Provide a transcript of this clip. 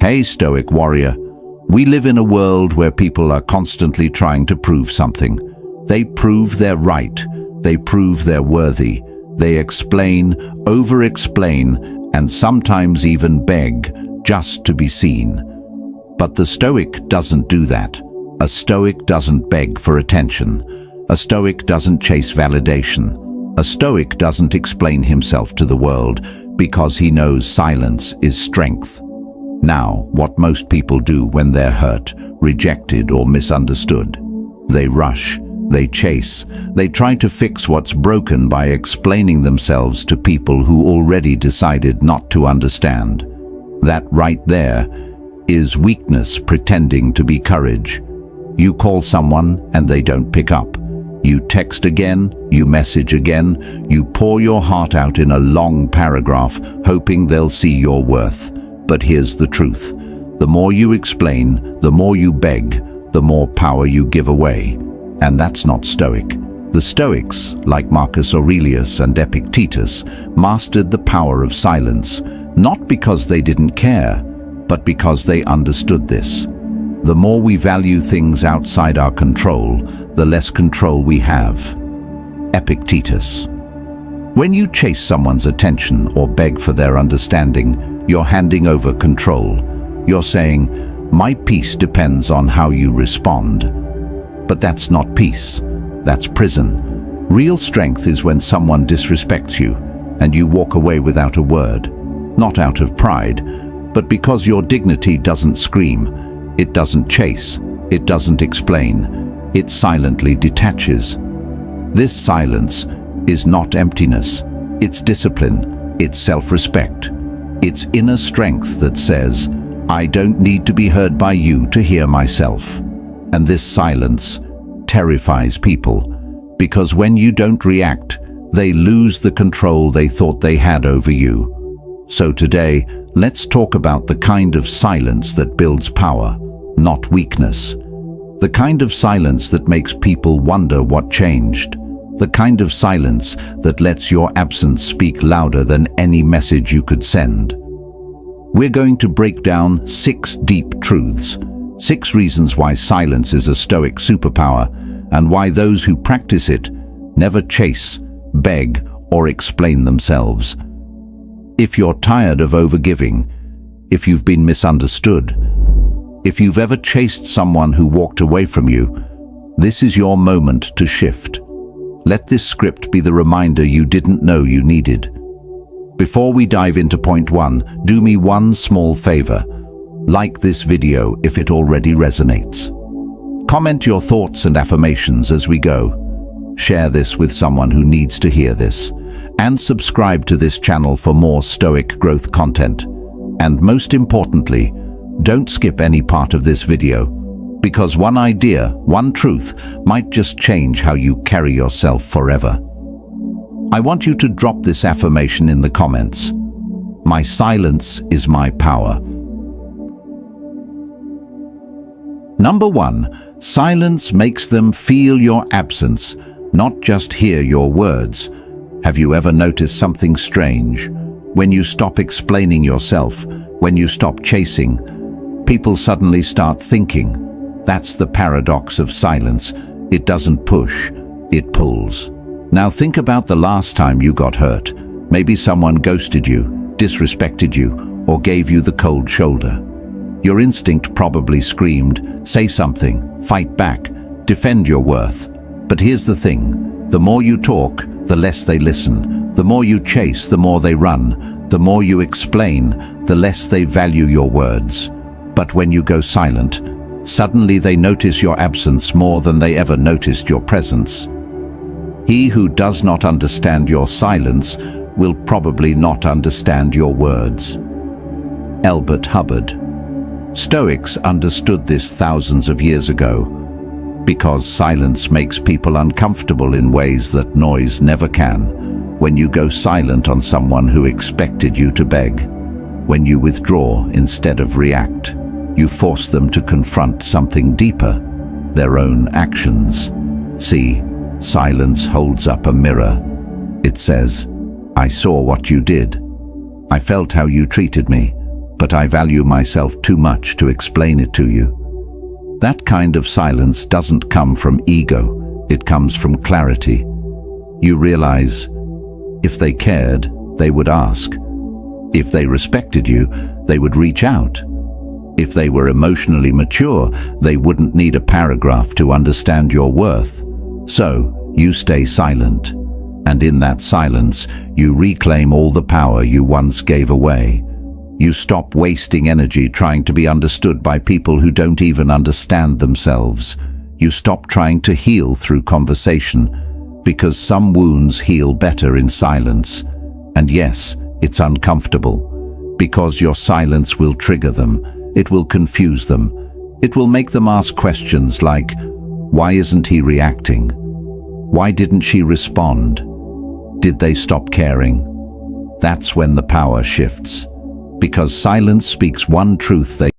Hey, Stoic warrior. We live in a world where people are constantly trying to prove something. They prove they're right. They prove they're worthy. They explain, over-explain, and sometimes even beg just to be seen. But the Stoic doesn't do that. A Stoic doesn't beg for attention. A Stoic doesn't chase validation. A Stoic doesn't explain himself to the world because he knows silence is strength. Now, what most people do when they're hurt, rejected, or misunderstood? They rush, they chase, they try to fix what's broken by explaining themselves to people who already decided not to understand. That right there is weakness pretending to be courage. You call someone and they don't pick up. You text again, you message again, you pour your heart out in a long paragraph, hoping they'll see your worth. But here's the truth. The more you explain, the more you beg, the more power you give away. And that's not Stoic. The Stoics, like Marcus Aurelius and Epictetus, mastered the power of silence, not because they didn't care, but because they understood this. The more we value things outside our control, the less control we have. Epictetus. When you chase someone's attention or beg for their understanding, you're handing over control. You're saying, my peace depends on how you respond. But that's not peace. That's prison. Real strength is when someone disrespects you and you walk away without a word. Not out of pride, but because your dignity doesn't scream. It doesn't chase. It doesn't explain. It silently detaches. This silence is not emptiness. It's discipline. It's self-respect. It's inner strength that says, I don't need to be heard by you to hear myself. And this silence terrifies people, because when you don't react, they lose the control they thought they had over you. So today, let's talk about the kind of silence that builds power, not weakness. The kind of silence that makes people wonder what changed. The kind of silence that lets your absence speak louder than any message you could send. We're going to break down 6 deep truths, 6 reasons why silence is a Stoic superpower, and why those who practice it never chase, beg, or explain themselves. If you're tired of overgiving, if you've been misunderstood, if you've ever chased someone who walked away from you, this is your moment to shift. Let this script be the reminder you didn't know you needed. Before we dive into point 1, do me one small favor. Like this video if it already resonates. Comment your thoughts and affirmations as we go. Share this with someone who needs to hear this. And subscribe to this channel for more Stoic growth content. And most importantly, don't skip any part of this video, because one idea, one truth, might just change how you carry yourself forever. I want you to drop this affirmation in the comments. My silence is my power. Number 1, silence makes them feel your absence, not just hear your words. Have you ever noticed something strange? When you stop explaining yourself, when you stop chasing, people suddenly start thinking. That's the paradox of silence. It doesn't push, it pulls. Now think about the last time you got hurt. Maybe someone ghosted you, disrespected you, or gave you the cold shoulder. Your instinct probably screamed, say something, fight back, defend your worth. But here's the thing, the more you talk, the less they listen. The more you chase, the more they run. The more you explain, the less they value your words. But when you go silent, suddenly they notice your absence more than they ever noticed your presence. He who does not understand your silence will probably not understand your words. Albert Hubbard. Stoics understood this thousands of years ago, because silence makes people uncomfortable in ways that noise never can. When you go silent on someone who expected you to beg, when you withdraw instead of react, you force them to confront something deeper, their own actions. See, silence holds up a mirror. It says, I saw what you did. I felt how you treated me. but I value myself too much to explain it to you. That kind of silence doesn't come from ego, it comes from clarity. You realize, if they cared, they would ask. If they respected you, they would reach out. If they were emotionally mature, they wouldn't need a paragraph to understand your worth. So, you stay silent. And in that silence, you reclaim all the power you once gave away. You stop wasting energy trying to be understood by people who don't even understand themselves. You stop trying to heal through conversation, because some wounds heal better in silence. And yes, it's uncomfortable, because your silence will trigger them. It will confuse them. It will make them ask questions like, why isn't he reacting? Why didn't she respond? Did they stop caring? That's when the power shifts. Because silence speaks one truth they